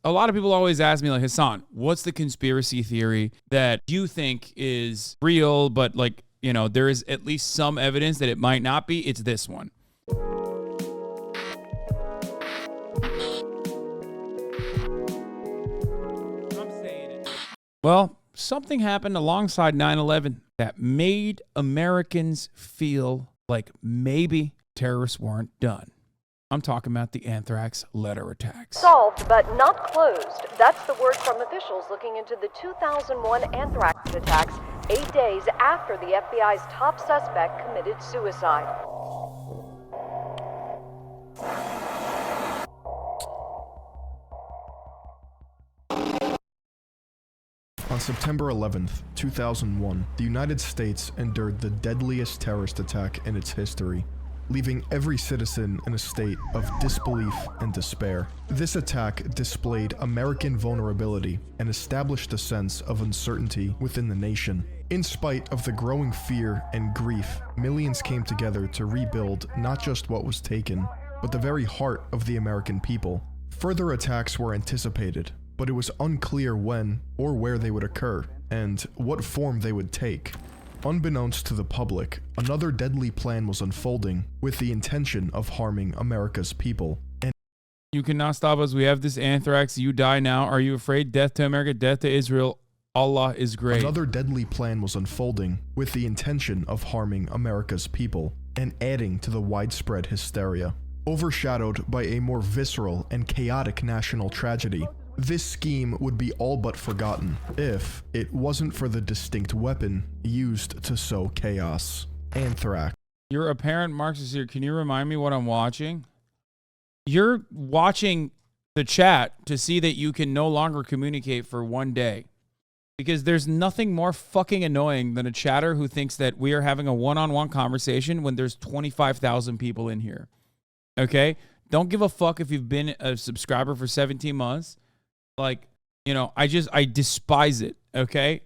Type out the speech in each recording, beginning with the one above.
a lot of people always ask me, like, Hasan, what's the conspiracy theory that you think is real, but like, you know, there is at least some evidence that it might not be? It's this one. I'm saying it. Well, something happened alongside 9/11 that made Americans feel like maybe terrorists weren't done. I'm talking about the Anthrax letter attacks. Solved but not closed. That's the word from officials looking into the 2001 Anthrax attacks 8 days after the FBI's top suspect committed suicide. On September 11th, 2001, the United States endured the deadliest terrorist attack in its history, leaving every citizen in a state of disbelief and despair. This attack displayed American vulnerability and established a sense of uncertainty within the nation. In spite of the growing fear and grief, millions came together to rebuild not just what was taken, but the very heart of the American people. Further attacks were anticipated, but it was unclear when or where they would occur, and what form they would take. Unbeknownst to the public, another deadly plan was unfolding with the intention of harming America's people. And you cannot stop us. We have this anthrax. You die now. Are you afraid? Death to America, death to Israel. Allah is great. Another deadly plan was unfolding with the intention of harming America's people and adding to the widespread hysteria. Overshadowed by a more visceral and chaotic national tragedy, this scheme would be all but forgotten if it wasn't for the distinct weapon used to sow chaos: anthrax. You're a parent Marxist here. Can you remind me what I'm watching? You're watching the chat to see that you can no longer communicate for one day. Because there's nothing more fucking annoying than a chatter who thinks that we are having a one-on-one conversation when there's 25,000 people in here. Okay? Don't give a fuck if you've been a subscriber for 17 months. Like, you know, I despise it, okay?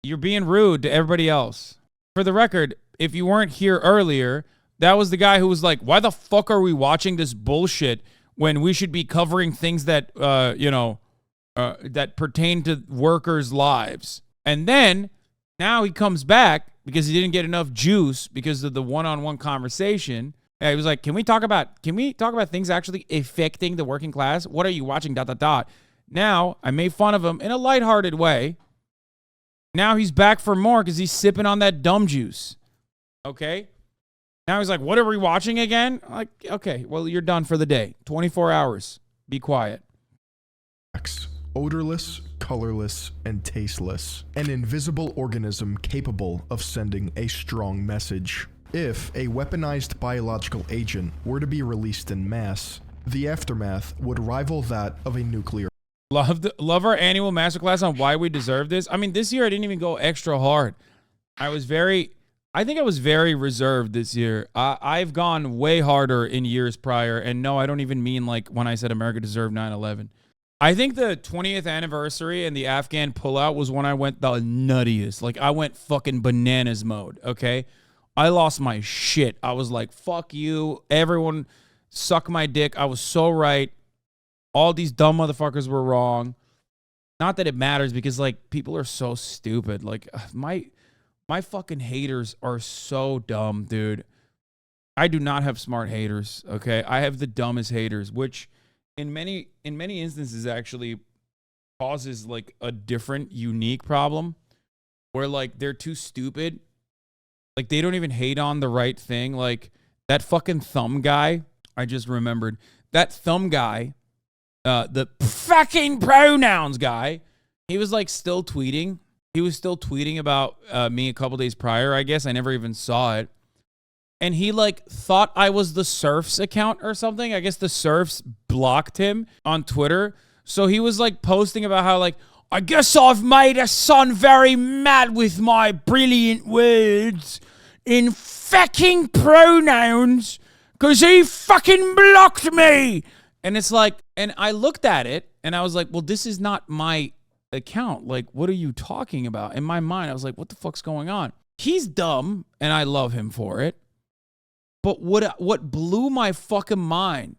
You're being rude to everybody else. For the record, if you weren't here earlier, that was the guy who was like, why the fuck are we watching this bullshit when we should be covering things that, that pertain to workers' lives? And then, now he comes back because he didn't get enough juice because of the one-on-one conversation. And he was like, can we talk about things actually affecting the working class? What are you watching, ... Now, I made fun of him in a lighthearted way. Now he's back for more because he's sipping on that dumb juice. Okay? Now he's like, what are we watching again? Like, okay, well, you're done for the day. 24 hours. Be quiet. Odorless, colorless, and tasteless. An invisible organism capable of sending a strong message. If a weaponized biological agent were to be released in mass, the aftermath would rival that of a nuclear. Love our annual masterclass on why we deserve this. I mean, this year I didn't even go extra hard. I think I was very reserved this year. I've gone way harder in years prior. And no, I don't even mean like when I said America deserved 9/11. I think the 20th anniversary and the Afghan pullout was when I went the nuttiest. Like I went fucking bananas mode, okay? I lost my shit. I was like, fuck you. Everyone suck my dick. I was so right. All these dumb motherfuckers were wrong. Not that it matters because, like, people are so stupid. Like, my fucking haters are so dumb, dude. I do not have smart haters, okay? I have the dumbest haters, which in many instances actually causes, like, a different, unique problem where, like, they're too stupid. Like, they don't even hate on the right thing. Like, that fucking thumb guy, I just remembered. That thumb guy... the fucking pronouns guy, he was like still tweeting. He was still tweeting about me a couple days prior, I guess. I never even saw it. And he like thought I was the Surfs account or something. I guess the Surfs blocked him on Twitter. So he was like posting about how like, I guess I've made a son very mad with my brilliant words in fucking pronouns because he fucking blocked me. And it's like, and I looked at it and I was like, well, this is not my account. Like, what are you talking about? In my mind, I was like, what the fuck's going on? He's dumb and I love him for it. But what blew my fucking mind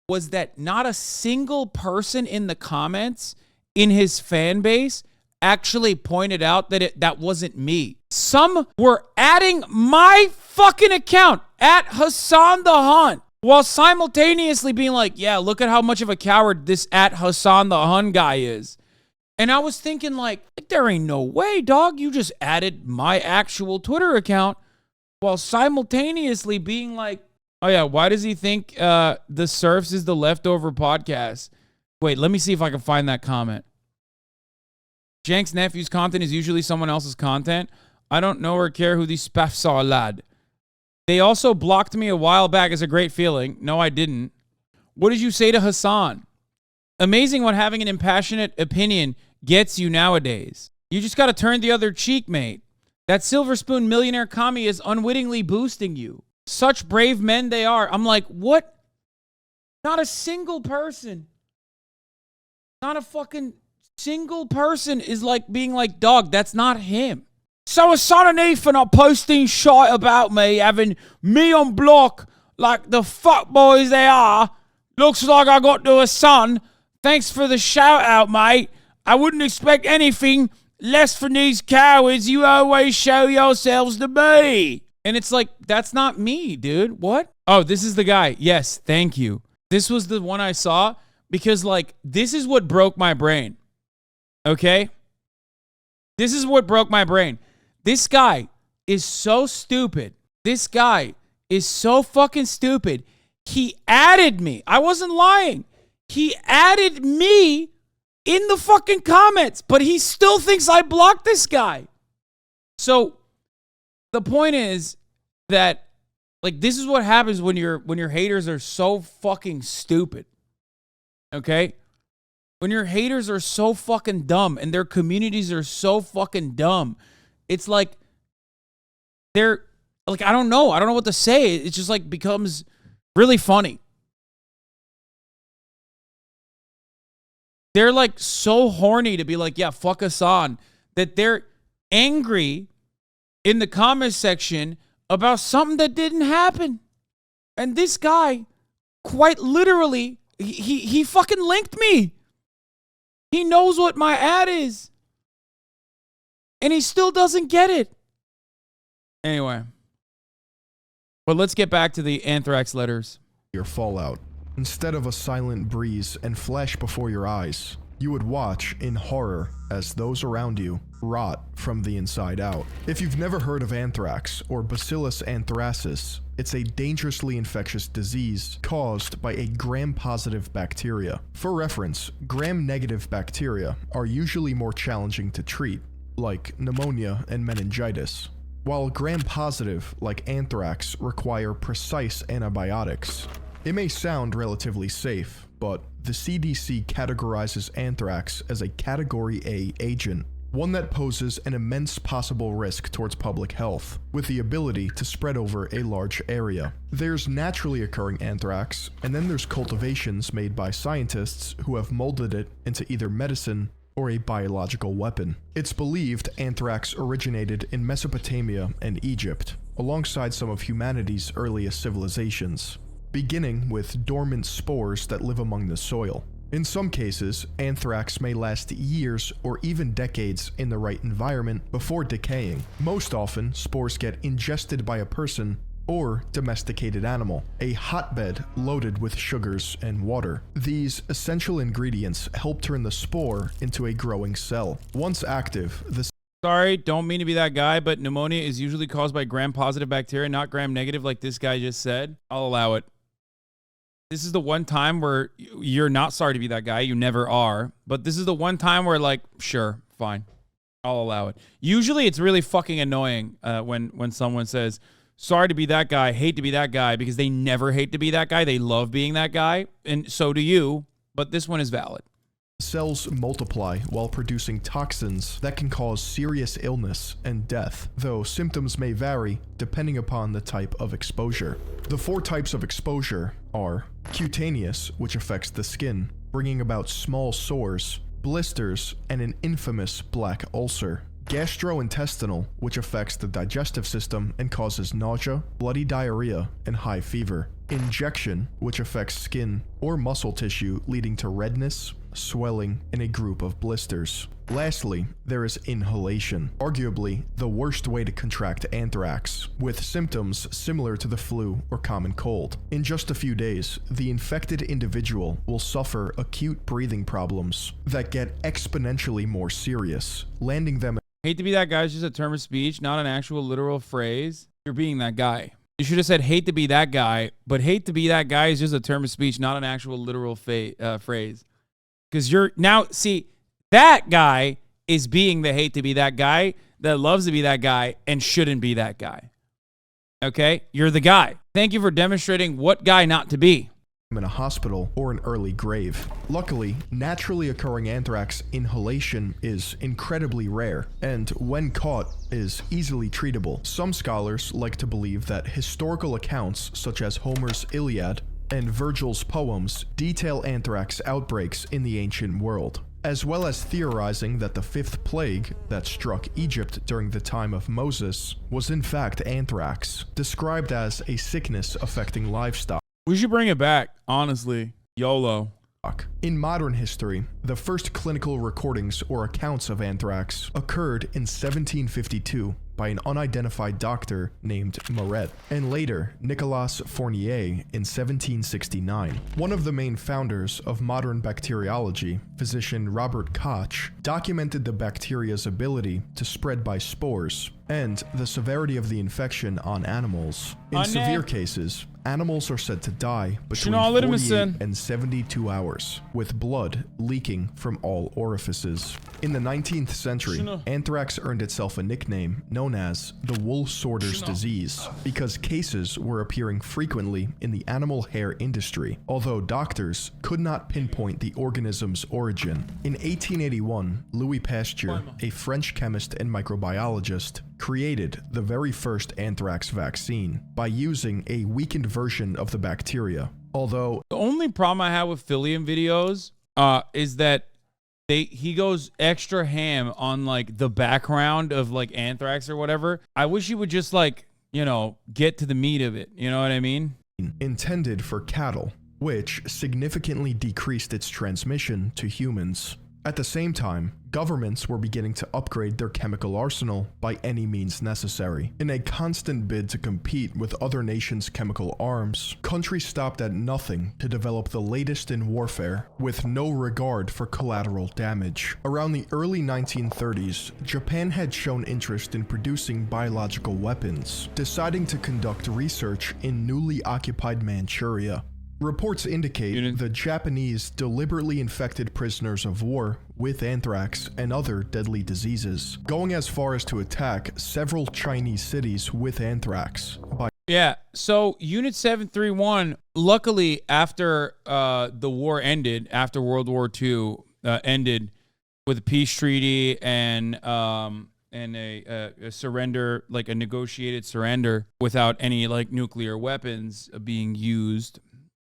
was that not a single person in the comments in his fan base actually pointed out that that wasn't me. Some were adding my fucking account at Hasan the Hun while simultaneously being like, yeah, look at how much of a coward this at Hasan the Hun guy is. And I was thinking like there ain't no way, dog. You just added my actual Twitter account while simultaneously being like, oh yeah, why does he think the Surfs is the leftover podcast? Wait, let me see if I can find that comment. Jank's nephew's content is usually someone else's content. I don't know or care who these spaffs are, lad. They also blocked me a while back as a great feeling. No, I didn't. What did you say to Hasan? Amazing what having an impassionate opinion gets you nowadays. You just got to turn the other cheek, mate. That silver spoon millionaire commie is unwittingly boosting you. Such brave men they are. I'm like, what? Not a single person. Not a fucking single person is like being like, dog, that's not him. So Hasan and Ethan are posting shit about me, having me on block like the fuckboys they are. Looks like I got to a son. Thanks for the shout out, mate. I wouldn't expect anything less from these cowards you always show yourselves to be. And it's like, that's not me, dude. What? Oh, this is the guy. Yes, thank you. This was the one I saw because, like, this is what broke my brain. Okay? This is what broke my brain. This guy is so stupid. This guy is so fucking stupid. He added me. I wasn't lying. He added me in the fucking comments, but he still thinks I blocked this guy. So the point is that, like, this is what happens when your haters are so fucking stupid. Okay? When your haters are so fucking dumb and their communities are so fucking dumb, it's like they're like, I don't know what to say. It just like becomes really funny. They're like so horny to be like, yeah, fuck Hasan, that they're angry in the comments section about something that didn't happen. And this guy, quite literally, he fucking linked me. He knows what my ad is. And he still doesn't get it. Anyway. But let's get back to the Anthrax letters. Your fallout. Instead of a silent breeze and flash before your eyes, you would watch in horror as those around you rot from the inside out. If you've never heard of anthrax or Bacillus anthracis, it's a dangerously infectious disease caused by a gram-positive bacteria. For reference, gram-negative bacteria are usually more challenging to treat, like pneumonia and meningitis, while gram-positive, like anthrax, require precise antibiotics. It may sound relatively safe, but the CDC categorizes anthrax as a Category A agent, one that poses an immense possible risk towards public health, with the ability to spread over a large area. There's naturally occurring anthrax, and then there's cultivations made by scientists who have molded it into either medicine or a biological weapon. It's believed anthrax originated in Mesopotamia and Egypt, alongside some of humanity's earliest civilizations, beginning with dormant spores that live among the soil. In some cases, anthrax may last years or even decades in the right environment before decaying. Most often, spores get ingested by a person or domesticated animal, a hotbed loaded with sugars and water. These essential ingredients help turn the spore into a growing cell. Once active, the Sorry, don't mean to be that guy, but pneumonia is usually caused by gram-positive bacteria, not gram-negative like this guy just said. I'll allow it. This is the one time where you're not sorry to be that guy. You never are. But this is the one time where, like, sure, fine. I'll allow it. Usually it's really fucking annoying when someone says, sorry to be that guy, hate to be that guy, because they never hate to be that guy. They love being that guy. And so do you. But this one is valid. cells multiply while producing toxins that can cause serious illness and death, though symptoms may vary depending upon the type of exposure. The 4 types of exposure are cutaneous, which affects the skin, bringing about small sores, blisters, and an infamous black ulcer. gastrointestinal, which affects the digestive system and causes nausea, bloody diarrhea, and high fever; injection, which affects skin or muscle tissue, leading to redness, swelling, and a group of blisters. Lastly, there is inhalation, arguably the worst way to contract anthrax, with symptoms similar to the flu or common cold. In just a few days, the infected individual will suffer acute breathing problems that get exponentially more serious, landing them. Hate to be that guy is just a term of speech, not an actual literal phrase. You're being that guy. You should have said hate to be that guy, but hate to be that guy is just a term of speech, not an actual literal phrase. Because you're now, see, that guy is being the hate to be that guy that loves to be that guy and shouldn't be that guy. Okay? You're the guy. Thank you for demonstrating what guy not to be. In a hospital or an early grave. Luckily, naturally occurring anthrax inhalation is incredibly rare, and when caught, is easily treatable. Some scholars like to believe that historical accounts such as Homer's Iliad and Virgil's poems detail anthrax outbreaks in the ancient world, as well as theorizing that the fifth plague that struck Egypt during the time of Moses was in fact anthrax, described as a sickness affecting livestock. We should bring it back, honestly. YOLO. In modern history, the first clinical recordings or accounts of anthrax occurred in 1752 by an unidentified doctor named Moret, and later Nicolas Fournier in 1769. One of the main founders of modern bacteriology, physician Robert Koch, documented the bacteria's ability to spread by spores and the severity of the infection on animals. In severe cases, animals are said to die between 48 and 72 hours, with blood leaking from all orifices. In the 19th century, anthrax earned itself a nickname known as the wool sorter's disease because cases were appearing frequently in the animal hair industry, although doctors could not pinpoint the organism's origin. In 1881, Louis Pasteur, a French chemist and microbiologist, created the very first anthrax vaccine by using a weakened version of the bacteria. Although the only problem I have with Philion videos is that he goes extra ham on like the background of like anthrax or whatever. I wish he would just like, you know, get to the meat of it. You know what I mean? Intended for cattle, which significantly decreased its transmission to humans. At the same time, governments were beginning to upgrade their chemical arsenal by any means necessary. In a constant bid to compete with other nations' chemical arms, countries stopped at nothing to develop the latest in warfare, with no regard for collateral damage. Around the early 1930s, Japan had shown interest in producing biological weapons, deciding to conduct research in newly occupied Manchuria. Reports indicate the Japanese deliberately infected prisoners of war with anthrax and other deadly diseases, going as far as to attack several Chinese cities with anthrax. Yeah, so Unit 731, luckily after the war ended, after World War II ended with a peace treaty and a surrender, like a negotiated surrender without any like nuclear weapons being used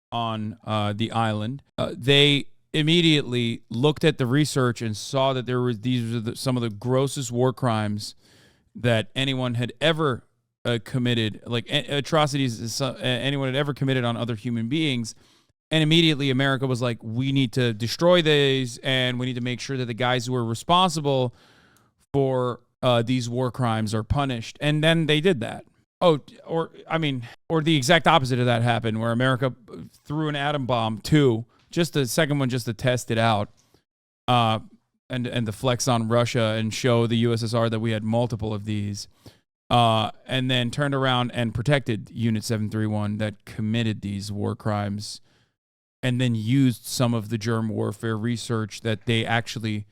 on the island, they immediately looked at the research and saw that these were some of the grossest war crimes that anyone had ever committed, like atrocities anyone had ever committed on other human beings. And immediately America was like, we need to destroy these, and we need to make sure that the guys who are responsible for these war crimes are punished. And then they did that. Or the exact opposite of that happened, where America threw an atom bomb too, just the second one, just to test it out, and to flex on Russia and show the USSR that we had multiple of these, and then turned around and protected Unit 731 that committed these war crimes, and then used some of the germ warfare research that they actually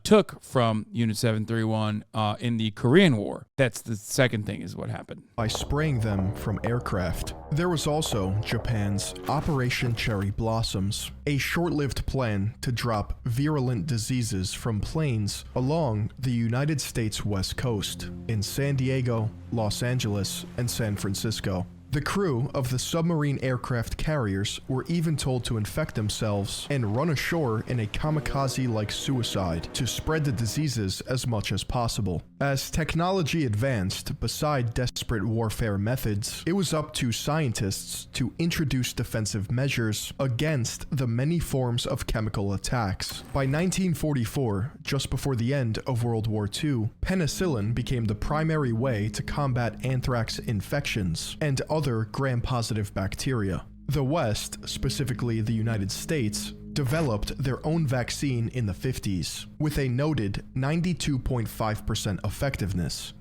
took from Unit 731 in the Korean War. That's the second thing, is what happened. By spraying them from aircraft. There was also Japan's Operation Cherry Blossoms, a short-lived plan to drop virulent diseases from planes along the United States West Coast in San Diego, Los Angeles, and San Francisco. The crew of the submarine aircraft carriers were even told to infect themselves and run ashore in a kamikaze-like suicide to spread the diseases as much as possible. As technology advanced, beside desperate warfare methods, it was up to scientists to introduce defensive measures against the many forms of chemical attacks. By 1944, just before the end of World War II, penicillin became the primary way to combat anthrax infections and other gram-positive bacteria. The West, specifically the United States, developed their own vaccine in the 50s, with a noted 92.5% effectiveness.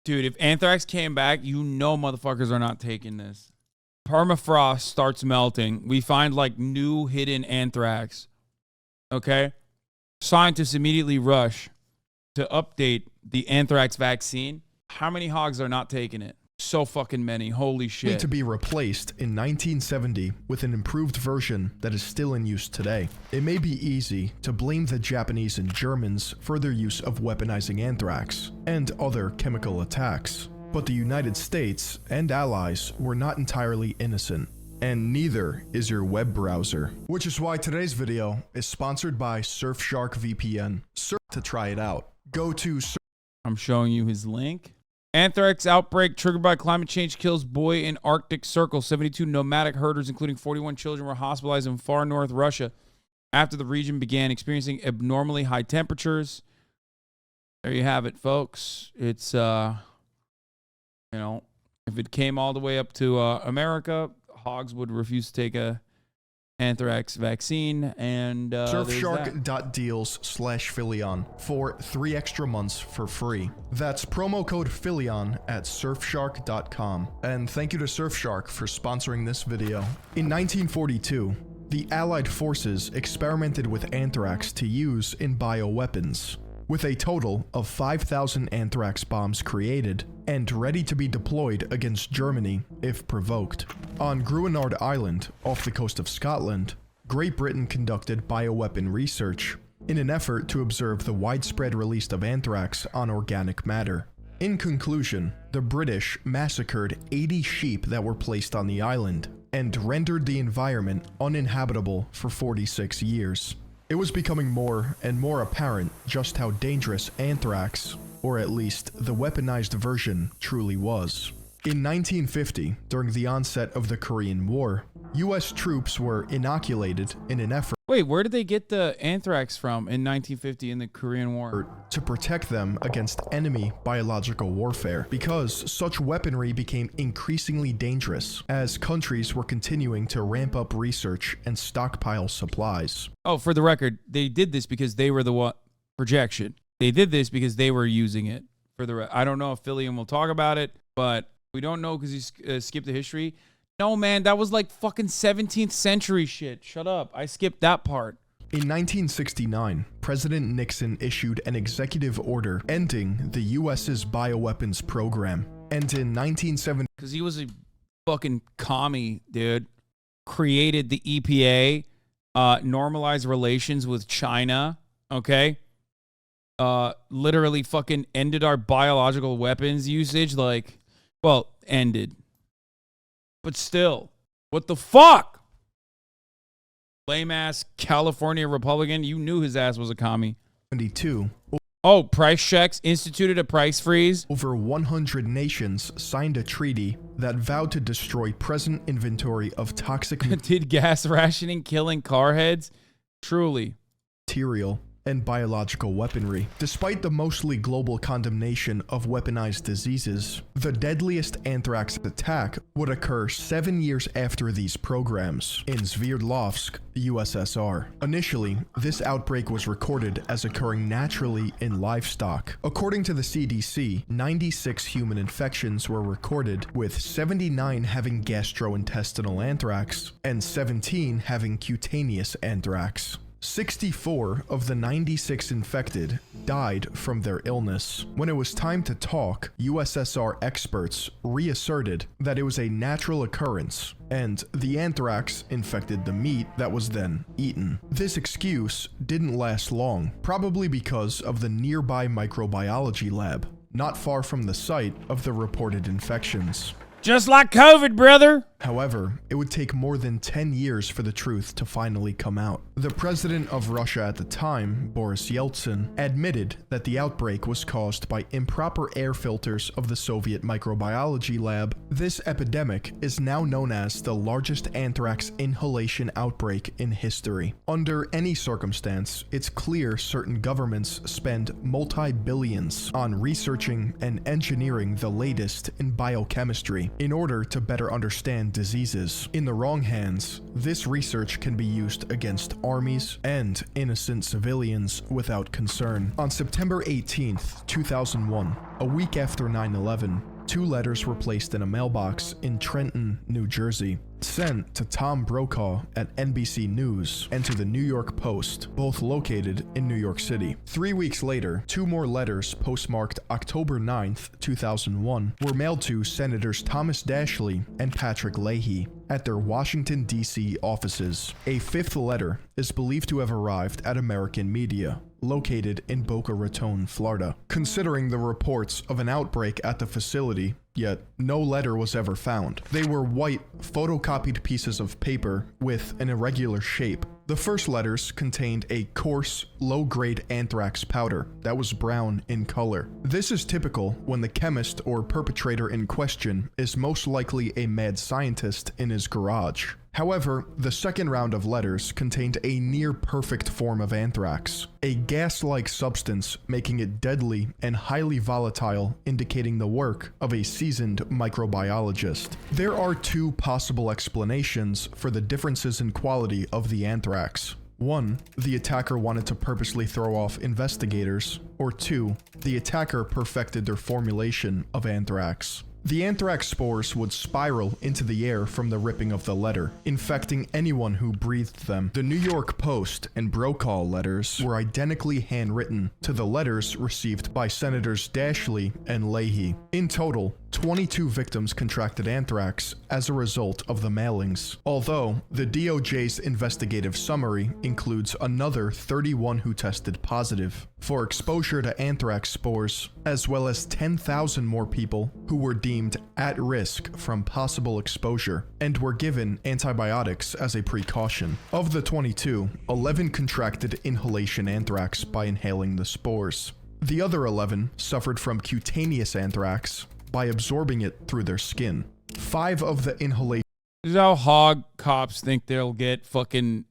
Dude, if anthrax came back, you know motherfuckers are not taking this. Permafrost starts melting. We find like new hidden anthrax. Okay? Scientists immediately rush to update the anthrax vaccine. How many hogs are not taking it? So fucking many. Holy shit. Need to be replaced in 1970 with an improved version that is still in use today. It may be easy to blame the Japanese and Germans for their use of weaponizing anthrax and other chemical attacks, but the United States and allies were not entirely innocent. And neither is your web browser. Which is why today's video is sponsored by Surfshark VPN. To try it out, go to I'm showing you his link. Anthrax outbreak triggered by climate change kills boy in Arctic Circle. 72 nomadic herders, including 41 children, were hospitalized in far north Russia after the region began experiencing abnormally high temperatures. There you have it, folks. It's, you know, if it came all the way up to America, hogs would refuse to take a anthrax vaccine, and surfshark.deals/Philion for 3 extra months for free. That's promo code Philion at surfshark.com. And thank you to Surfshark for sponsoring this video. In 1942, the Allied forces experimented with anthrax to use in bioweapons, with a total of 5,000 anthrax bombs created and ready to be deployed against Germany if provoked. On Gruinard Island, off the coast of Scotland, Great Britain conducted bioweapon research in an effort to observe the widespread release of anthrax on organic matter. In conclusion, the British massacred 80 sheep that were placed on the island and rendered the environment uninhabitable for 46 years. It was becoming more and more apparent just how dangerous anthrax, or at least the weaponized version, truly was. In 1950, during the onset of the Korean War, US troops were inoculated in an effort Wait, where did they get the anthrax from in 1950 in the Korean War? To protect them against enemy biological warfare, because such weaponry became increasingly dangerous as countries were continuing to ramp up research and stockpile supplies. Oh, for the record, they did this because they were the projection. They did this because they were using it. I don't know if Philion will talk about it, but we don't know because he skipped the history. No, man, that was like fucking 17th century shit. Shut up. I skipped that part. In 1969, President Nixon issued an executive order ending the US's bioweapons program. And in 1970, because he was a fucking commie, dude, created the EPA, normalized relations with China, okay? Literally fucking ended our biological weapons usage, like, well, ended. But still, what the fuck? Lame ass California Republican. You knew his ass was a commie. 72. Oh, price checks instituted a price freeze. Over 100 nations signed a treaty that vowed to destroy present inventory of toxic Did gas rationing killing car heads? Truly. Material and biological weaponry. Despite the mostly global condemnation of weaponized diseases, the deadliest anthrax attack would occur 7 years after these programs in Sverdlovsk, USSR. Initially, this outbreak was recorded as occurring naturally in livestock. According to the CDC, 96 human infections were recorded, with 79 having gastrointestinal anthrax and 17 having cutaneous anthrax. 64 of the 96 infected died from their illness. When it was time to talk, USSR experts reasserted that it was a natural occurrence, and the anthrax infected the meat that was then eaten. This excuse didn't last long, probably because of the nearby microbiology lab, not far from the site of the reported infections. Just like COVID, brother. However, it would take more than 10 years for the truth to finally come out. The president of Russia at the time, Boris Yeltsin, admitted that the outbreak was caused by improper air filters of the Soviet microbiology lab. This epidemic is now known as the largest anthrax inhalation outbreak in history. Under any circumstance, it's clear certain governments spend multi-billions on researching and engineering the latest in biochemistry in order to better understand diseases. In the wrong hands, this research can be used against armies and innocent civilians without concern. On September 18th, 2001, a week after 9/11, 2 letters were placed in a mailbox in Trenton, New Jersey, sent to Tom Brokaw at NBC News and to the New York Post, both located in New York City. 3 weeks later, 2 more letters postmarked October 9th, 2001, were mailed to Senators Thomas Dashley and Patrick Leahy at their Washington, D.C. offices. A 5th letter is believed to have arrived at American Media, located in Boca Raton, Florida. Considering the reports of an outbreak at the facility, yet no letter was ever found. They were white, photocopied pieces of paper with an irregular shape. The first letters contained a coarse, low-grade anthrax powder that was brown in color. This is typical when the chemist or perpetrator in question is most likely a mad scientist in his garage. However, the second round of letters contained a near-perfect form of anthrax, a gas-like substance making it deadly and highly volatile, indicating the work of a seasoned microbiologist. There are 2 possible explanations for the differences in quality of the anthrax. 1, the attacker wanted to purposely throw off investigators, or 2, the attacker perfected their formulation of anthrax. The anthrax spores would spiral into the air from the ripping of the letter, infecting anyone who breathed them. The New York Post and Brokaw letters were identically handwritten to the letters received by Senators Dashley and Leahy. In total, 22 victims contracted anthrax as a result of the mailings, although the DOJ's investigative summary includes another 31 who tested positive for exposure to anthrax spores, as well as 10,000 more people who were deemed at risk from possible exposure and were given antibiotics as a precaution. Of the 22, 11 contracted inhalation anthrax by inhaling the spores. The other 11 suffered from cutaneous anthrax by absorbing it through their skin. 5 of the inhalation This is how hog cops think they'll get fucking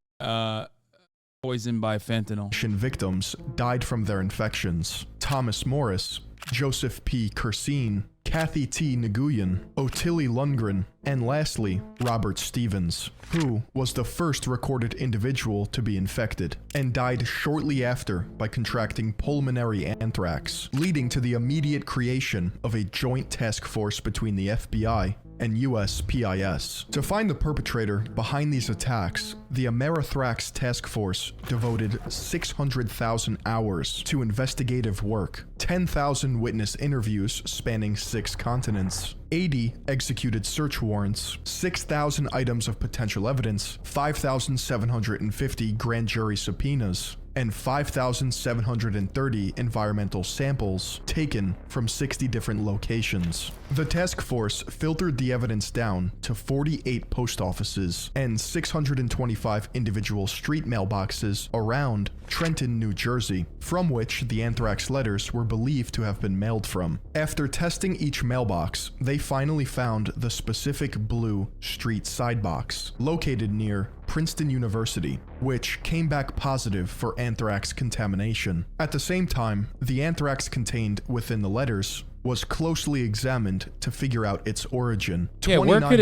poisoned by fentanyl. victims died from their infections. Thomas Morris, Joseph P. Kursine, Kathy T. Nguyen, Ottilie Lundgren, and lastly, Robert Stevens, who was the first recorded individual to be infected and died shortly after by contracting pulmonary anthrax, leading to the immediate creation of a joint task force between the FBI and USPIS. To find the perpetrator behind these attacks, the Amerithrax Task Force devoted 600,000 hours to investigative work, 10,000 witness interviews spanning 6 continents, 80 executed search warrants, 6,000 items of potential evidence, 5,750 grand jury subpoenas, and 5,730 environmental samples taken from 60 different locations. The task force filtered the evidence down to 48 post offices and 625 individual street mailboxes around Trenton, New Jersey, from which the anthrax letters were believed to have been mailed from. After testing each mailbox, they finally found the specific blue street side box located near Princeton University, which came back positive for anthrax contamination. At the same time, the anthrax contained within the letters was closely examined to figure out its origin. Yeah, where could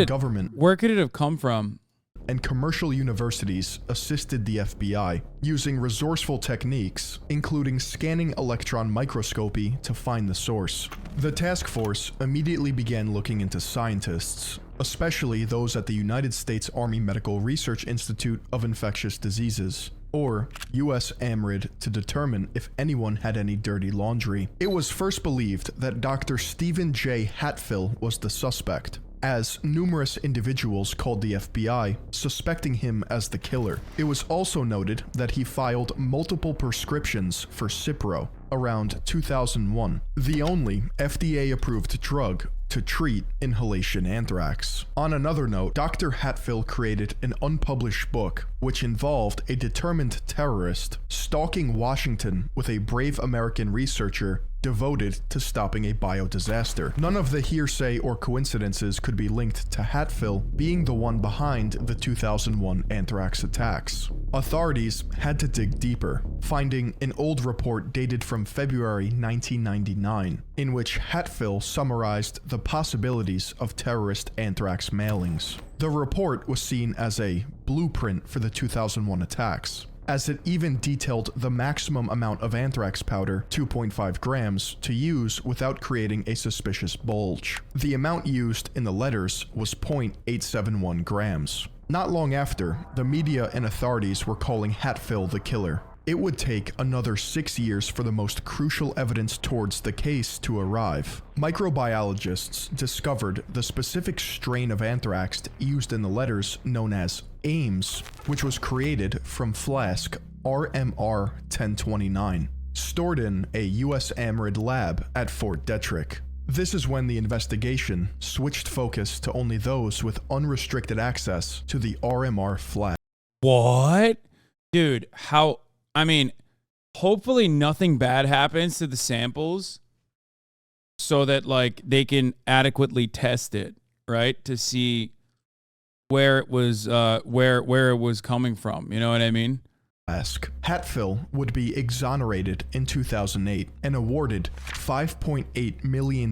it have come from? And commercial universities assisted the FBI using resourceful techniques, including scanning electron microscopy to find the source. The task force immediately began looking into scientists, especially those at the United States Army Medical Research Institute of Infectious Diseases, or USAMRID, to determine if anyone had any dirty laundry. It was first believed that Dr. Stephen J. Hatfill was the suspect, as numerous individuals called the FBI, suspecting him as the killer. It was also noted that he filed multiple prescriptions for Cipro around 2001, the only FDA-approved drug to treat inhalation anthrax. On another note, Dr. Hatfill created an unpublished book which involved a determined terrorist stalking Washington with a brave American researcher devoted to stopping a biodisaster. None of the hearsay or coincidences could be linked to Hatfill being the one behind the 2001 anthrax attacks. Authorities had to dig deeper, finding an old report dated from February 1999, in which Hatfill summarized the possibilities of terrorist anthrax mailings. The report was seen as a blueprint for the 2001 attacks, as it even detailed the maximum amount of anthrax powder, 2.5 grams, to use without creating a suspicious bulge. The amount used in the letters was 0.871 grams. Not long after, the media and authorities were calling Hatfill the killer. It would take another 6 years for the most crucial evidence towards the case to arrive. Microbiologists discovered the specific strain of anthrax used in the letters known as Ames, which was created from flask RMR 1029, stored in a US AMRID lab at Fort Detrick. This is when the investigation switched focus to only those with unrestricted access to the RMR flask. What? Dude, hopefully nothing bad happens to the samples so that like they can adequately test it, right? To see where it was where it was coming from. You know what I mean? Hatfill would be exonerated in 2008 and awarded $5.8 million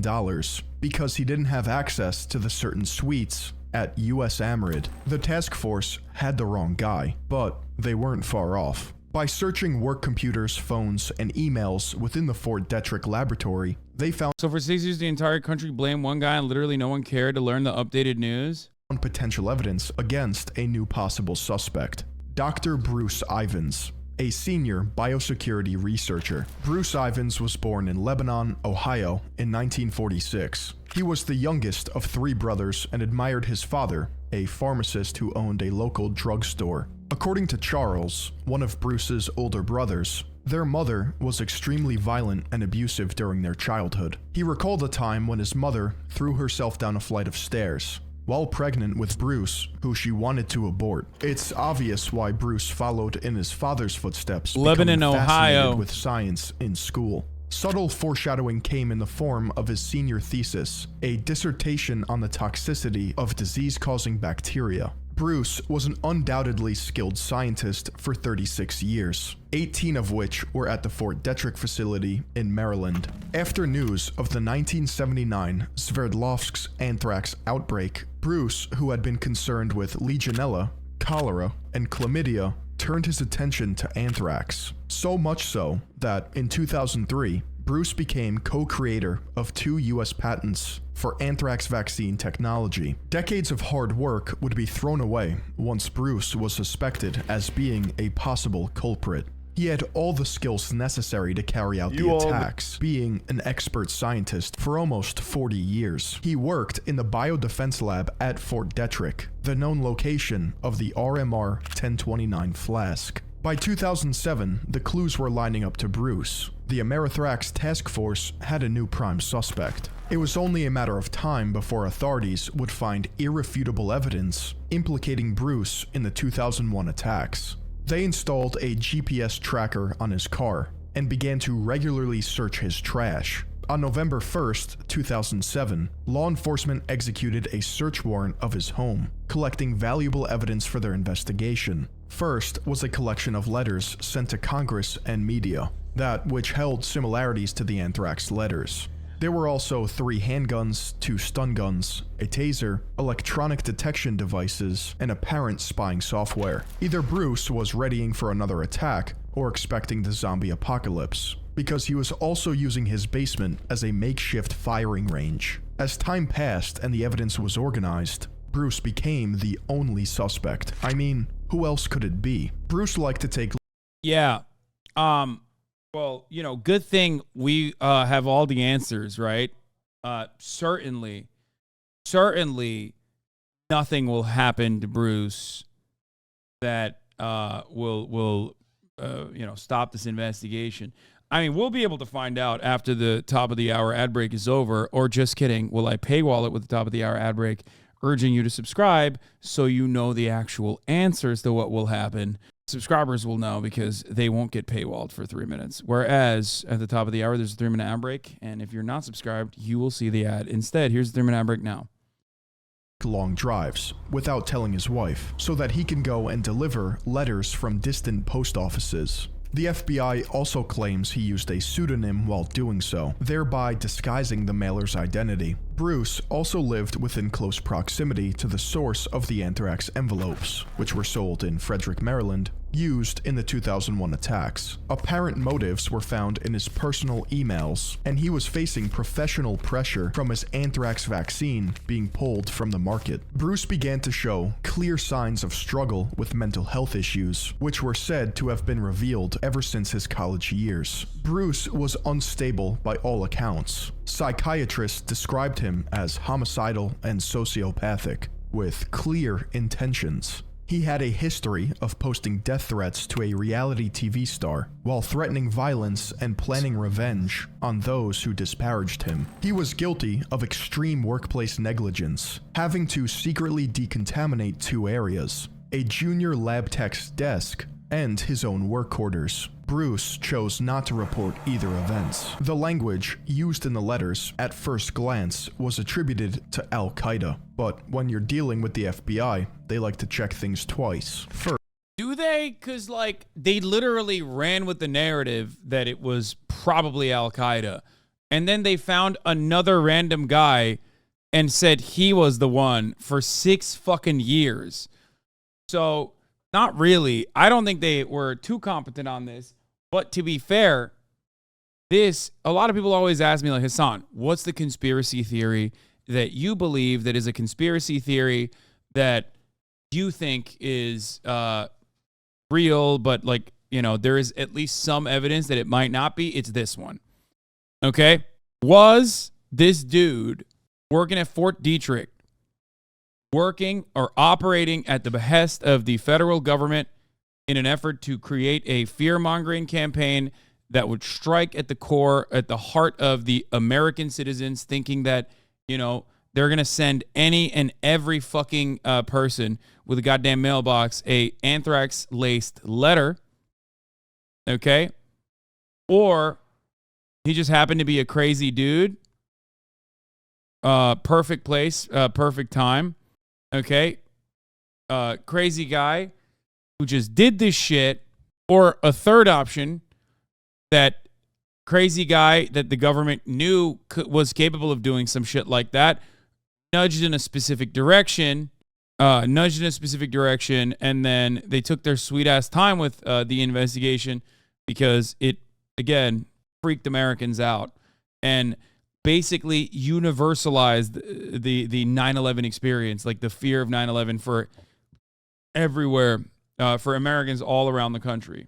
because he didn't have access to the certain suites at US AMRID. The task force had the wrong guy, but they weren't far off. By searching work computers, phones, and emails within the Fort Detrick laboratory, they found— So for 6 years, the entire country blamed one guy and literally no one cared to learn the updated news? potential evidence against a new possible suspect. Dr. Bruce Ivins, a senior biosecurity researcher. Bruce Ivins was born in Lebanon, Ohio in 1946. He was the youngest of 3 brothers and admired his father, a pharmacist who owned a local drugstore. According to Charles, one of Bruce's older brothers, their mother was extremely violent and abusive during their childhood. He recalled a time when his mother threw herself down a flight of stairs while pregnant with Bruce, who she wanted to abort. It's obvious why Bruce followed in his father's footsteps, Lebanon, Ohio, with science in school. Subtle foreshadowing came in the form of his senior thesis, a dissertation on the toxicity of disease-causing bacteria. Bruce was an undoubtedly skilled scientist for 36 years, 18 of which were at the Fort Detrick facility in Maryland. After news of the 1979 Sverdlovsk anthrax outbreak, Bruce, who had been concerned with Legionella, cholera, and chlamydia, turned his attention to anthrax. So much so that in 2003, Bruce became co-creator of 2 US patents for anthrax vaccine technology. Decades of hard work would be thrown away once Bruce was suspected as being a possible culprit. He had all the skills necessary to carry out the attacks, being an expert scientist for almost 40 years. He worked in the biodefense lab at Fort Detrick, the known location of the RMR 1029 flask. By 2007, the clues were lining up to Bruce. The Amerithrax task force had a new prime suspect. It was only a matter of time before authorities would find irrefutable evidence implicating Bruce in the 2001 attacks. They installed a GPS tracker on his car and began to regularly search his trash. On November 1st, 2007, law enforcement executed a search warrant of his home, collecting valuable evidence for their investigation. First was a collection of letters sent to Congress and media, that which held similarities to the anthrax letters. There were also 3 handguns, 2 stun guns, a taser, electronic detection devices, and apparent spying software. Either Bruce was readying for another attack or expecting the zombie apocalypse, because he was also using his basement as a makeshift firing range. As time passed and the evidence was organized, Bruce became the only suspect. I mean, who else could it be? Bruce liked to take— Yeah. Well, you know, good thing we have all the answers, right? Certainly nothing will happen to Bruce that will stop this investigation. I mean, we'll be able to find out after the top of the hour ad break is over, or just kidding. Will I paywall it with the top of the hour ad break, urging you to subscribe so you know the actual answers to what will happen. Subscribers will know because they won't get paywalled for 3 minutes. Whereas at the top of the hour, there's a 3-minute ad break. And if you're not subscribed, you will see the ad. Instead, here's the 3-minute ad break now. Long drives without telling his wife so that he can go and deliver letters from distant post offices. The FBI also claims he used a pseudonym while doing so, thereby disguising the mailer's identity. Bruce also lived within close proximity to the source of the Anthrax envelopes, which were sold in Frederick, Maryland, used in the 2001 attacks. Apparent motives were found in his personal emails, and he was facing professional pressure from his anthrax vaccine being pulled from the market. Bruce began to show clear signs of struggle with mental health issues, which were said to have been revealed ever since his college years. Bruce was unstable by all accounts. Psychiatrists described him as homicidal and sociopathic, with clear intentions. He had a history of posting death threats to a reality TV star, while threatening violence and planning revenge on those who disparaged him. He was guilty of extreme workplace negligence, having to secretly decontaminate 2 areas, a junior lab tech's desk and his own work quarters. Bruce chose not to report either events. The language used in the letters, at first glance, was attributed to Al-Qaeda, but when you're dealing with the FBI, they like to check things twice. First, Do they? Because, like, they literally ran with the narrative that it was probably Al-Qaeda. And then they found another random guy and said he was the one for 6 fucking years. So, not really. I don't think they were too competent on this. But to be fair, a lot of people always ask me, like, Hasan, what's the conspiracy theory that you believe that is a conspiracy theory that you think is real, but, like, you know, there is at least some evidence that it might not be? It's this one. Okay? Was this dude working at Fort Detrick, working or operating at the behest of the federal government in an effort to create a fear-mongering campaign that would strike at the core, at the heart of the American citizens, thinking that, you know, they're going to send any and every fucking person with a goddamn mailbox a anthrax-laced letter, okay? Or he just happened to be a crazy dude, perfect place, perfect time, okay? Crazy guy who just did this shit. Or a third option, that crazy guy that the government knew was capable of doing some shit like that, nudged in a specific direction, and then they took their sweet-ass time with the investigation because it, again, freaked Americans out and basically universalized the 9/11 experience, like the fear of 9/11 for everywhere, for Americans all around the country.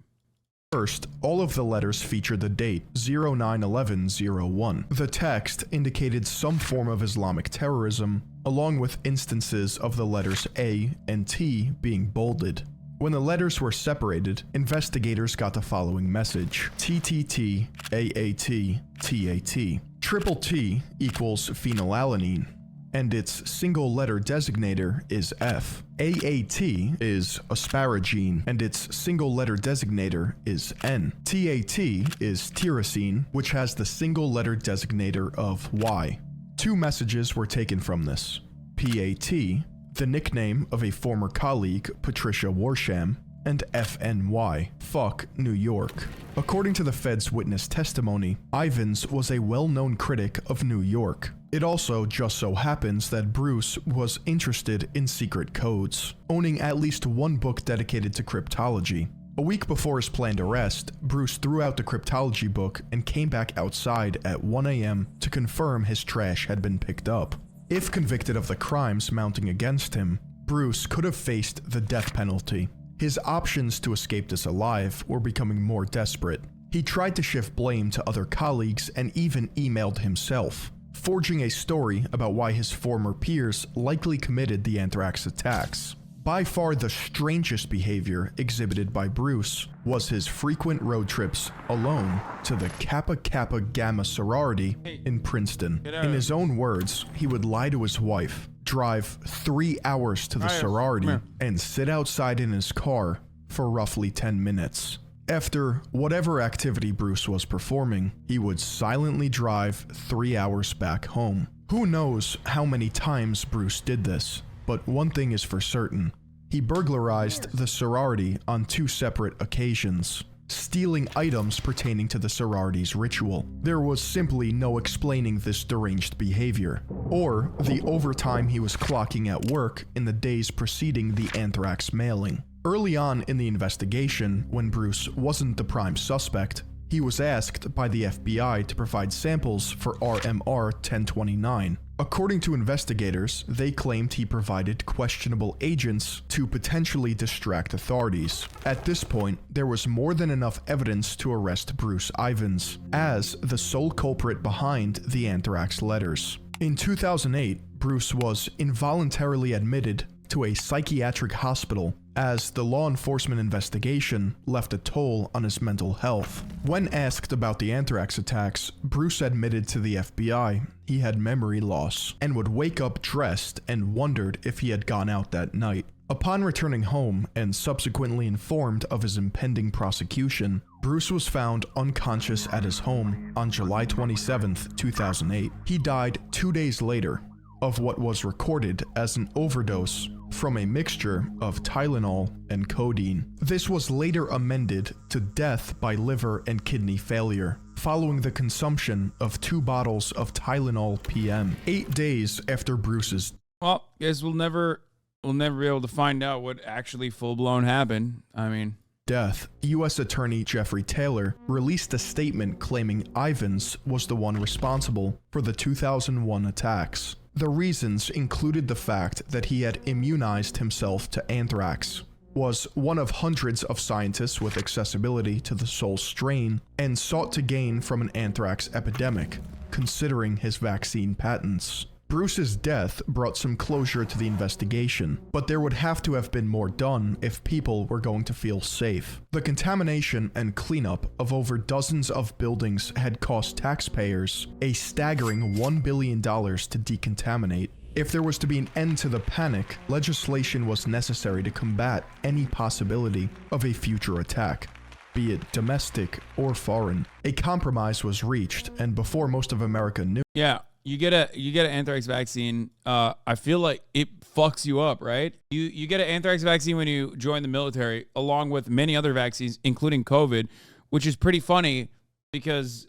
First, all of the letters featured the date 09/11/01. The text indicated some form of Islamic terrorism, along with instances of the letters A and T being bolded. When the letters were separated, investigators got the following message: TTT, AAT, TAT. Triple T equals phenylalanine, and its single letter designator is F. AAT is asparagine, and its single letter designator is N. TAT is tyrosine, which has the single letter designator of Y. 2 messages were taken from this: PAT, the nickname of a former colleague, Patricia Warsham, and FNY, fuck New York. According to the Fed's witness testimony, Ivins was a well-known critic of New York. It also just so happens that Bruce was interested in secret codes, owning at least 1 book dedicated to cryptology. A week before his planned arrest, Bruce threw out the cryptology book and came back outside at 1 a.m. to confirm his trash had been picked up. If convicted of the crimes mounting against him, Bruce could have faced the death penalty. His options to escape this alive were becoming more desperate. He tried to shift blame to other colleagues and even emailed himself, forging a story about why his former peers likely committed the anthrax attacks. By far the strangest behavior exhibited by Bruce was his frequent road trips alone to the Kappa Kappa Gamma sorority in Princeton. In his own words, he would lie to his wife, drive 3 hours to the sorority, and sit outside in his car for roughly 10 minutes. After whatever activity Bruce was performing, he would silently drive 3 hours back home. Who knows how many times Bruce did this, but one thing is for certain. He burglarized the sorority on 2 separate occasions, stealing items pertaining to the sorority's ritual. There was simply no explaining this deranged behavior, or the overtime he was clocking at work in the days preceding the Anthrax mailing. Early on in the investigation, when Bruce wasn't the prime suspect, he was asked by the FBI to provide samples for RMR 1029. According to investigators, they claimed he provided questionable agents to potentially distract authorities. At this point, there was more than enough evidence to arrest Bruce Ivins as the sole culprit behind the Anthrax letters. In 2008, Bruce was involuntarily admitted to a psychiatric hospital as the law enforcement investigation left a toll on his mental health. When asked about the Anthrax attacks, Bruce admitted to the FBI he had memory loss and would wake up dressed and wondered if he had gone out that night. Upon returning home and subsequently informed of his impending prosecution, Bruce was found unconscious at his home on July 27, 2008. He died 2 days later of what was recorded as an overdose from a mixture of Tylenol and codeine. This was later amended to death by liver and kidney failure, following the consumption of 2 bottles of Tylenol PM, 8 days after Bruce's. Well, guess we'll never be able to find out what actually full-blown happened. I mean, death. U.S. Attorney Jeffrey Taylor released a statement claiming Ivins was the one responsible for the 2001 attacks. The reasons included the fact that he had immunized himself to anthrax, was one of hundreds of scientists with accessibility to the sole strain, and sought to gain from an anthrax epidemic, considering his vaccine patents. Bruce's death brought some closure to the investigation, but there would have to have been more done if people were going to feel safe. The contamination and cleanup of over dozens of buildings had cost taxpayers a staggering $1 billion to decontaminate. If there was to be an end to the panic, legislation was necessary to combat any possibility of a future attack, be it domestic or foreign. A compromise was reached, and before most of America knew. yeah, you get an anthrax vaccine. I feel like it fucks you up, right? You get an anthrax vaccine when you join the military, along with many other vaccines, including COVID, which is pretty funny because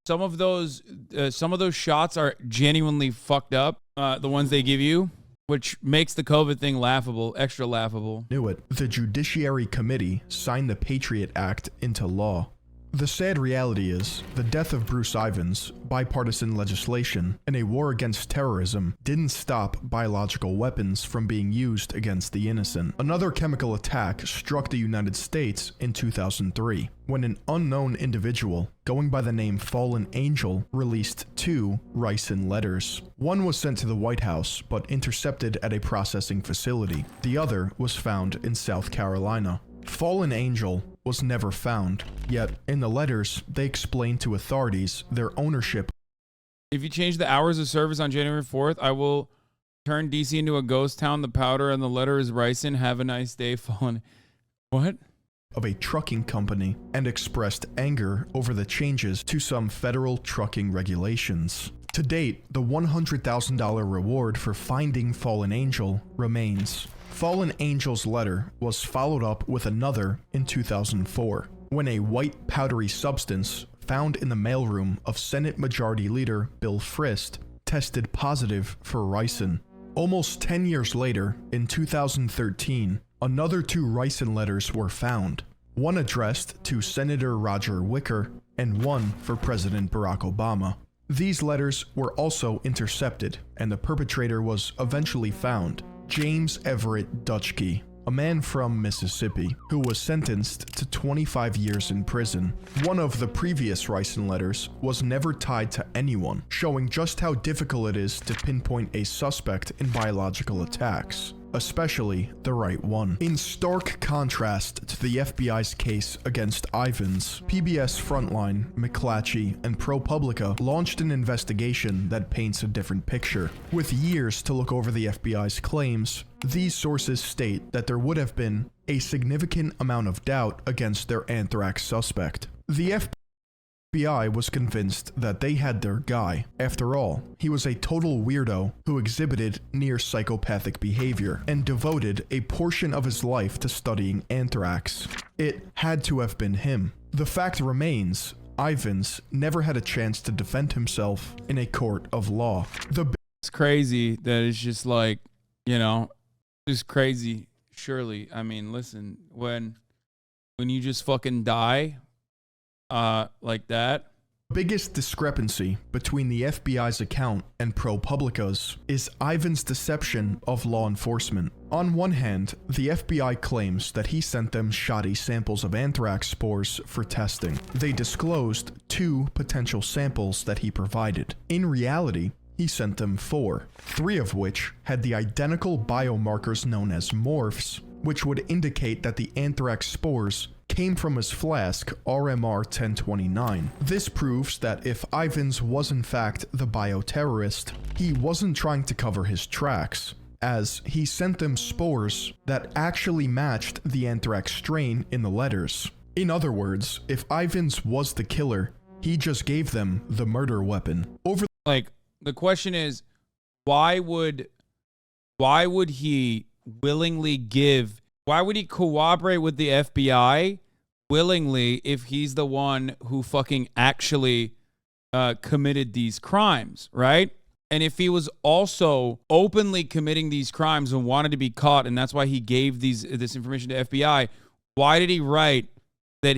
some of those shots are genuinely fucked up. The ones they give you, which makes the COVID thing laughable, extra laughable. Knew it. The Judiciary Committee signed the Patriot Act into law. The sad reality is, the death of Bruce Ivins, bipartisan legislation, and a war against terrorism didn't stop biological weapons from being used against the innocent. Another chemical attack struck the United States in 2003, when an unknown individual, going by the name Fallen Angel, released 2 ricin letters. One was sent to the White House, but intercepted at a processing facility. The other was found in South Carolina. Fallen Angel was never found, yet in the letters, they explained to authorities their ownership. If you change the hours of service on January 4th, I will turn DC into a ghost town. The powder and the letter is ricin. Have a nice day, Fallen. What? Of a trucking company, and expressed anger over the changes to some federal trucking regulations. To date, the $100,000 reward for finding Fallen Angel remains. Fallen Angel's letter was followed up with another in 2004, when a white powdery substance found in the mailroom of Senate Majority Leader Bill Frist tested positive for ricin. Almost 10 years later, in 2013, another 2 ricin letters were found, one addressed to Senator Roger Wicker and one for President Barack Obama. These letters were also intercepted, and the perpetrator was eventually found. James Everett Dutchke, a man from Mississippi, who was sentenced to 25 years in prison. One of the previous ricin letters was never tied to anyone, showing just how difficult it is to pinpoint a suspect in biological attacks. especially the right one. In stark contrast to the FBI's case against Ivins, PBS Frontline, McClatchy, and ProPublica launched an investigation that paints a different picture. With years to look over the FBI's claims, these sources state that there would have been a significant amount of doubt against their anthrax suspect. The FBI was convinced that they had their guy. After all, he was a total weirdo who exhibited near psychopathic behavior and devoted a portion of his life to studying anthrax. It had to have been him. The fact remains, Ivins never had a chance to defend himself in a court of law. It's crazy that it's just like, you know, just crazy. Surely, I mean, listen, when you just fucking die like that. Biggest discrepancy between the FBI's account and ProPublica's is Ivan's deception of law enforcement. On one hand, the FBI claims that he sent them shoddy samples of anthrax spores for testing. They disclosed 2 potential samples that he provided. In reality, he sent them 4, 3 of which had the identical biomarkers known as morphs, which would indicate that the anthrax spores came from his flask RMR 1029. This proves that if Ivins was in fact the bioterrorist, he wasn't trying to cover his tracks, as he sent them spores that actually matched the anthrax strain in the letters. In other words, if Ivins was the killer, he just gave them the murder weapon. The question is, why would he cooperate with the FBI willingly if he's the one who fucking actually committed these crimes, right? And if he was also openly committing these crimes and wanted to be caught, and that's why he gave this information to FBI, why did he write that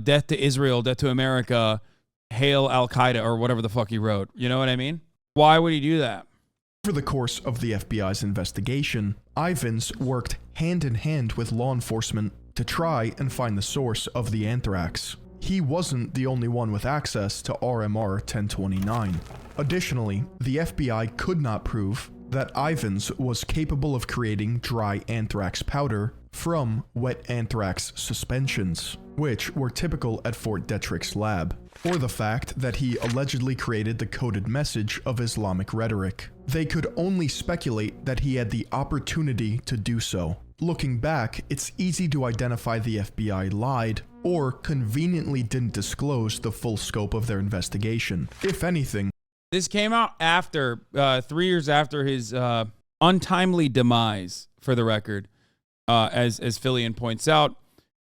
death to Israel, death to America, hail Al-Qaeda, or whatever the fuck he wrote? You know what I mean? Why would he do that? Over the course of the FBI's investigation, Ivins worked hand in hand with law enforcement to try and find the source of the anthrax. He wasn't the only one with access to RMR 1029. Additionally, the FBI could not prove that Ivins was capable of creating dry anthrax powder from wet anthrax suspensions, which were typical at Fort Detrick's lab, or the fact that he allegedly created the coded message of Islamic rhetoric. They could only speculate that he had the opportunity to do so. Looking back, it's easy to identify the FBI lied or conveniently didn't disclose the full scope of their investigation. If anything, this came out after 3 years after his untimely demise, for the record, as Philion points out.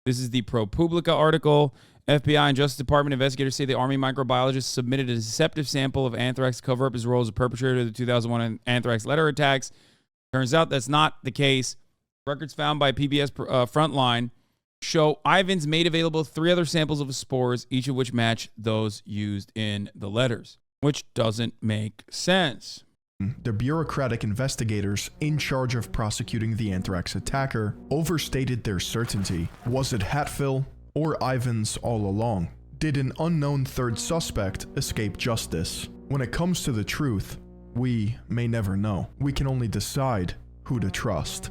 This is the ProPublica article. FBI and Justice Department investigators say the Army microbiologist submitted a deceptive sample of anthrax to cover up his role as a perpetrator of the 2001 anthrax letter attacks. Turns out that's not the case. Records found by PBS Frontline show Ivins made available 3 other samples of spores, each of which match those used in the letters, which doesn't make sense. The bureaucratic investigators in charge of prosecuting the anthrax attacker overstated their certainty. Was it Hatfill or Ivins all along? Did an unknown third suspect escape justice? When it comes to the truth, we may never know. We can only decide who to trust.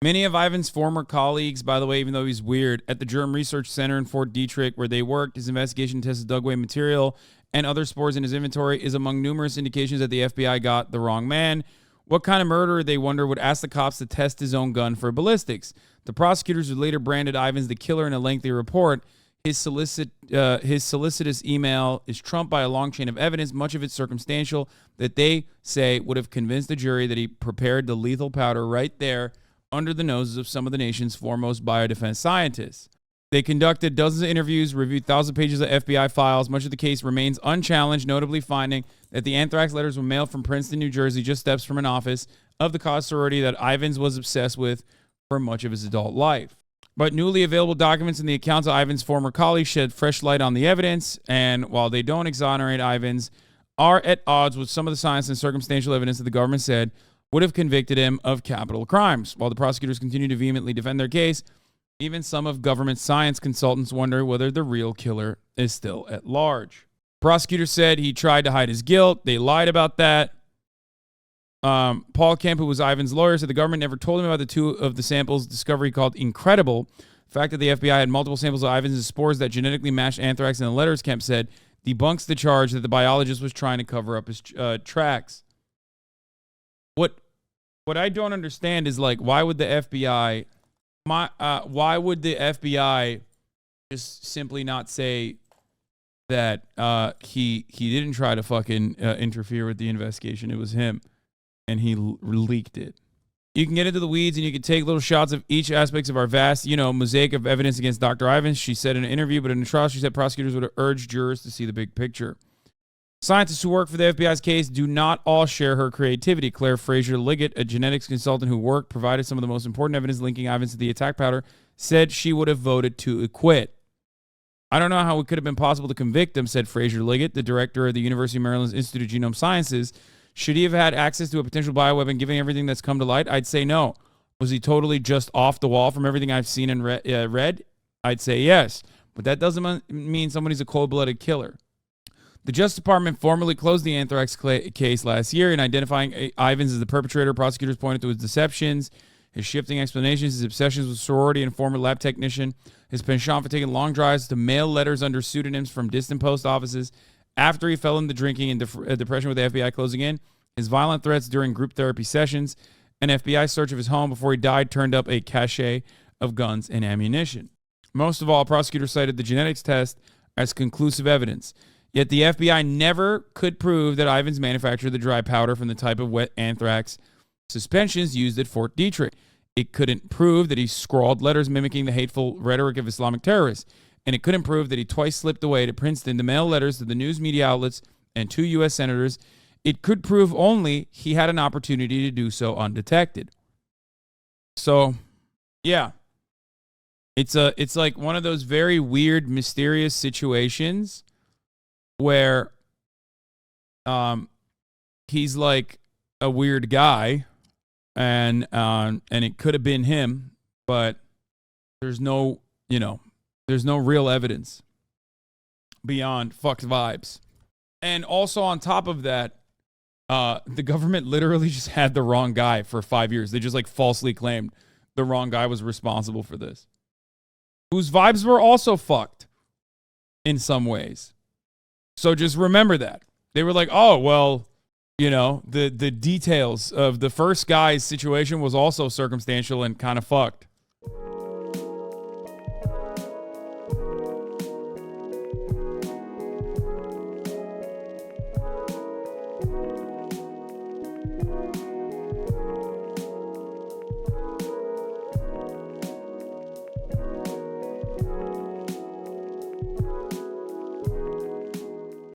Many of Ivan's former colleagues, by the way, even though he's weird, at the Germ Research Center in Fort Detrick, where they worked, his investigation tested Dugway material and other spores in his inventory, is among numerous indications that the FBI got the wrong man. What kind of murderer, they wonder, would ask the cops to test his own gun for ballistics? The prosecutors who later branded Ivins the killer in a lengthy report. His solicitous email is trumped by a long chain of evidence, much of it circumstantial, that they say would have convinced the jury that he prepared the lethal powder right there under the noses of some of the nation's foremost biodefense scientists. They conducted dozens of interviews, reviewed thousands of pages of FBI files. Much of the case remains unchallenged, notably finding that the anthrax letters were mailed from Princeton, New Jersey, just steps from an office of the cause sorority that Ivins was obsessed with for much of his adult life. But newly available documents and the accounts of Ivins' former colleagues shed fresh light on the evidence, and while they don't exonerate Ivins, are at odds with some of the science and circumstantial evidence that the government said would have convicted him of capital crimes. While the prosecutors continue to vehemently defend their case, even some of government science consultants wonder whether the real killer is still at large. Prosecutors said he tried to hide his guilt. They lied about that. Paul Kemp, who was Ivins' lawyer, said the government never told him about the two of the samples discovery called incredible. The fact that the FBI had multiple samples of Ivins' spores that genetically matched anthrax in the letters, Kemp said, debunks the charge that the biologist was trying to cover up his tracks. What I don't understand is, like, why would the FBI just simply not say that he didn't try to fucking interfere with the investigation? It was him, and he leaked it. You can get into the weeds and you can take little shots of each aspects of our vast, mosaic of evidence against Dr. Ivins, she said in an interview, but in a trial, she said prosecutors would urge jurors to see the big picture. Scientists who work for the FBI's case do not all share her creativity. Claire Fraser-Liggett, a genetics consultant who provided some of the most important evidence linking Ivins to the attack powder, said she would have voted to acquit. I don't know how it could have been possible to convict him, said Fraser-Liggett, the director of the University of Maryland's Institute of Genome Sciences. Should he have had access to a potential bioweapon given everything that's come to light? I'd say no. Was he totally just off the wall from everything I've seen and read? I'd say yes. But that doesn't mean somebody's a cold-blooded killer. The Justice Department formally closed the Anthrax case last year. In identifying Ivins as the perpetrator, prosecutors pointed to his deceptions, his shifting explanations, his obsessions with sorority and former lab technician, his penchant for taking long drives to mail letters under pseudonyms from distant post offices after he fell into drinking and depression with the FBI closing in, his violent threats during group therapy sessions, an FBI search of his home before he died turned up a cache of guns and ammunition. Most of all, prosecutors cited the genetics test as conclusive evidence. Yet the FBI never could prove that Ivins manufactured the dry powder from the type of wet anthrax suspensions used at Fort Detrick. It couldn't prove that he scrawled letters mimicking the hateful rhetoric of Islamic terrorists. And it couldn't prove that he twice slipped away to Princeton to mail letters to the news media outlets and 2 U.S. senators. It could prove only he had an opportunity to do so undetected. So, yeah. It's like one of those very weird, mysterious situations where he's like a weird guy, and it could have been him, but there's no real evidence beyond fucked vibes. And also on top of that, the government literally just had the wrong guy for 5 years. They just like falsely claimed the wrong guy was responsible for this, whose vibes were also fucked in some ways. So just remember that. They were like, oh, well, the details of the first guy's situation was also circumstantial and kind of fucked.